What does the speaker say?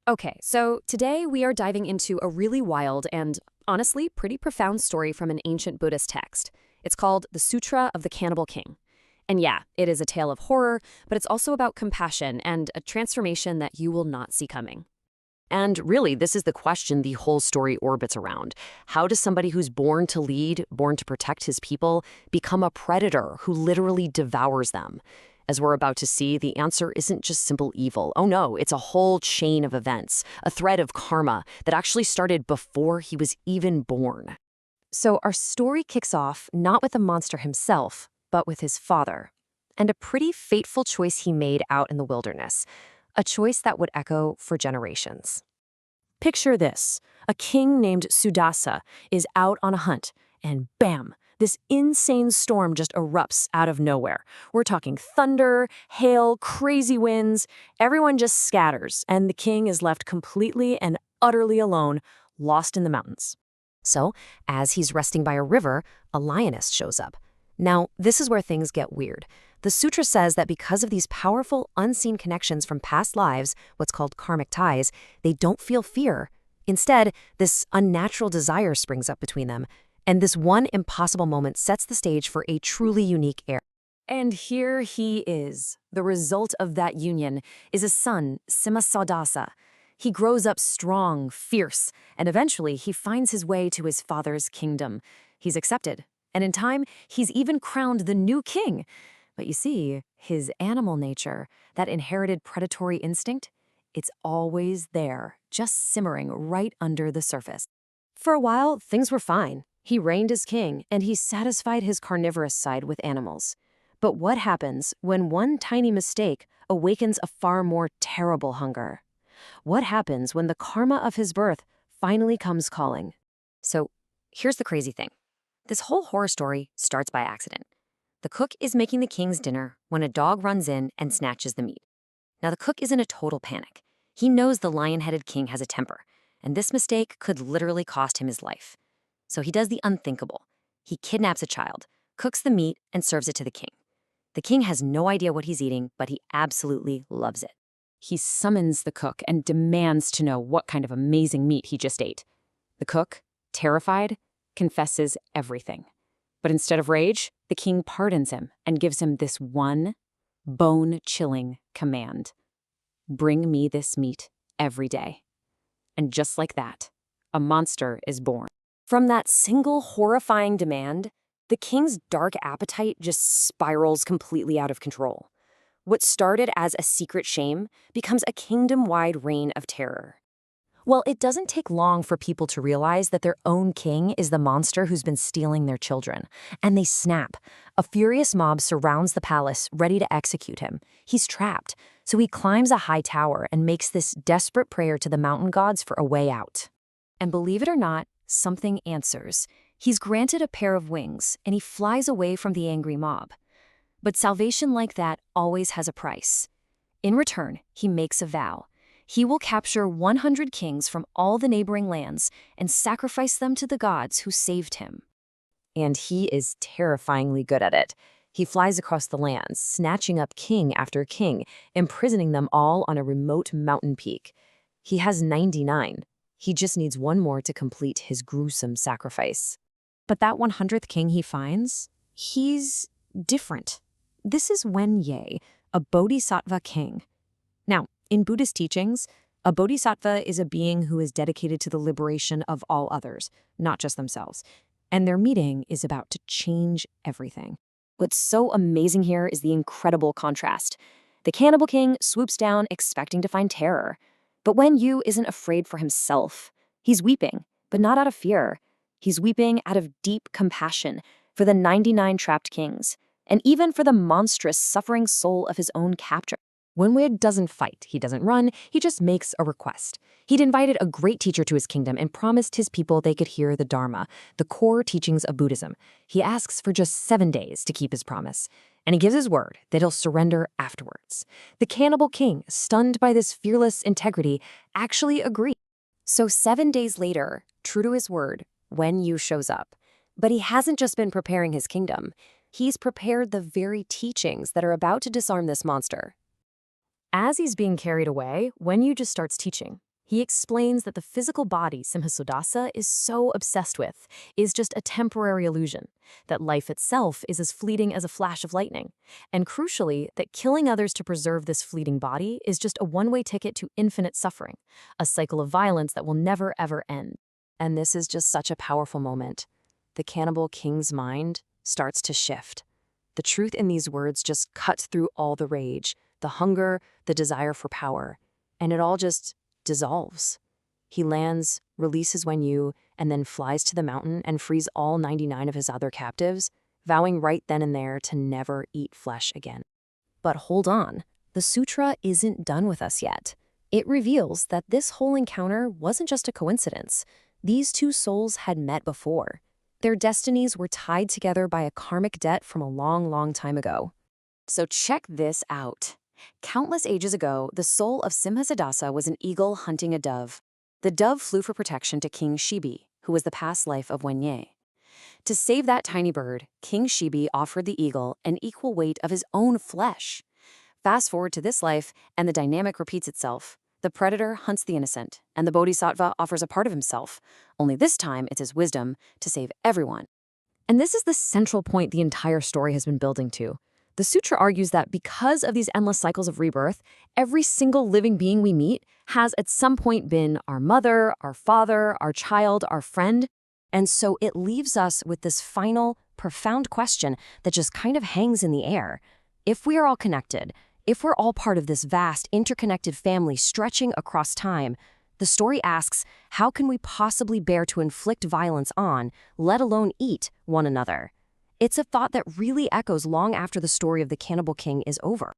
Okay, so today we are diving into a really wild and, honestly, pretty profound story from an ancient Buddhist text. It's called the Sutra of the Cannibal King. And yeah, it is a tale of horror, but it's also about compassion and a transformation that you will not see coming. And really, this is the question the whole story orbits around. How does somebody who's born to lead, born to protect his people, become a predator who literally devours them? As we're about to see, the answer isn't just simple evil. Oh no, it's a whole chain of events, a thread of karma that actually started before he was even born. So our story kicks off not with the monster himself, but with his father, and a pretty fateful choice he made out in the wilderness, a choice that would echo for generations. Picture this. A king named Sūdasa is out on a hunt, and bam, this insane storm just erupts out of nowhere. We're talking thunder, hail, crazy winds. Everyone just scatters, and the king is left completely and utterly alone, lost in the mountains. So, as he's resting by a river, a lioness shows up. Now, this is where things get weird. The sutra says that because of these powerful, unseen connections from past lives, what's called karmic ties, they don't feel fear. Instead, this unnatural desire springs up between them, and this one impossible moment sets the stage for a truly unique era. And here he is. The result of that union is a son, Siṃha. He grows up strong, fierce, and eventually he finds his way to his father's kingdom. He's accepted, and in time, he's even crowned the new king. But you see, his animal nature, that inherited predatory instinct, it's always there, just simmering right under the surface. For a while, things were fine. He reigned as king, and he satisfied his carnivorous side with animals. But what happens when one tiny mistake awakens a far more terrible hunger? What happens when the karma of his birth finally comes calling? So, here's the crazy thing. This whole horror story starts by accident. The cook is making the king's dinner when a dog runs in and snatches the meat. Now, the cook is in a total panic. He knows the lion-headed king has a temper, and this mistake could literally cost him his life. So he does the unthinkable. He kidnaps a child, cooks the meat, and serves it to the king. The king has no idea what he's eating, but he absolutely loves it. He summons the cook and demands to know what kind of amazing meat he just ate. The cook, terrified, confesses everything. But instead of rage, the king pardons him and gives him this one bone-chilling command. Bring me this meat every day. And just like that, a monster is born. From that single horrifying demand, the king's dark appetite just spirals completely out of control. What started as a secret shame becomes a kingdom-wide reign of terror. Well, it doesn't take long for people to realize that their own king is the monster who's been stealing their children. And they snap. A furious mob surrounds the palace, ready to execute him. He's trapped, so he climbs a high tower and makes this desperate prayer to the mountain gods for a way out. And believe it or not, something answers. He's granted a pair of wings, and he flies away from the angry mob. But salvation like that always has a price. In return, he makes a vow. He will capture 100 kings from all the neighboring lands and sacrifice them to the gods who saved him. And he is terrifyingly good at it. He flies across the lands, snatching up king after king, imprisoning them all on a remote mountain peak. He has 99. He just needs one more to complete his gruesome sacrifice. But that 100th king he finds, he's different. This is Wen-Ye, a bodhisattva king. Now, in Buddhist teachings, a bodhisattva is a being who is dedicated to the liberation of all others, not just themselves. And their meeting is about to change everything. What's so amazing here is the incredible contrast. The cannibal king swoops down expecting to find terror. But Wen-Yu isn't afraid for himself. He's weeping, but not out of fear. He's weeping out of deep compassion for the 99 trapped kings, and even for the monstrous, suffering soul of his own captor. Wen-Yu doesn't fight, he doesn't run, he just makes a request. He'd invited a great teacher to his kingdom and promised his people they could hear the Dharma, the core teachings of Buddhism. He asks for just 7 days to keep his promise, and he gives his word that he'll surrender afterwards. The cannibal king, stunned by this fearless integrity, actually agreed. So 7 days later, true to his word, Wen-Yu shows up. But he hasn't just been preparing his kingdom. He's prepared the very teachings that are about to disarm this monster. As he's being carried away, Wen-Yu just starts teaching. He explains that the physical body Simha is so obsessed with is just a temporary illusion, that life itself is as fleeting as a flash of lightning, and crucially, that killing others to preserve this fleeting body is just a one-way ticket to infinite suffering, a cycle of violence that will never ever end. And this is just such a powerful moment. The cannibal king's mind starts to shift. The truth in these words just cuts through all the rage, the hunger, the desire for power, and it all just dissolves. He lands, releases Wen Yu, and then flies to the mountain and frees all 99 of his other captives, vowing right then and there to never eat flesh again. But hold on, the sutra isn't done with us yet. It reveals that this whole encounter wasn't just a coincidence. These two souls had met before. Their destinies were tied together by a karmic debt from a long, long time ago. So check this out. Countless ages ago, the soul of Siṃha Sūda was an eagle hunting a dove. The dove flew for protection to King Siṃha, who was the past life of Wen Ye. To save that tiny bird, King Siṃha offered the eagle an equal weight of his own flesh. Fast forward to this life, and the dynamic repeats itself. The predator hunts the innocent, and the bodhisattva offers a part of himself. Only this time, it's his wisdom to save everyone. And this is the central point the entire story has been building to. The sutra argues that because of these endless cycles of rebirth, every single living being we meet has at some point been our mother, our father, our child, our friend. And so it leaves us with this final, profound question that just kind of hangs in the air. If we are all connected, if we're all part of this vast, interconnected family stretching across time, the story asks, how can we possibly bear to inflict violence on, let alone eat, one another? It's a thought that really echoes long after the story of the cannibal king is over.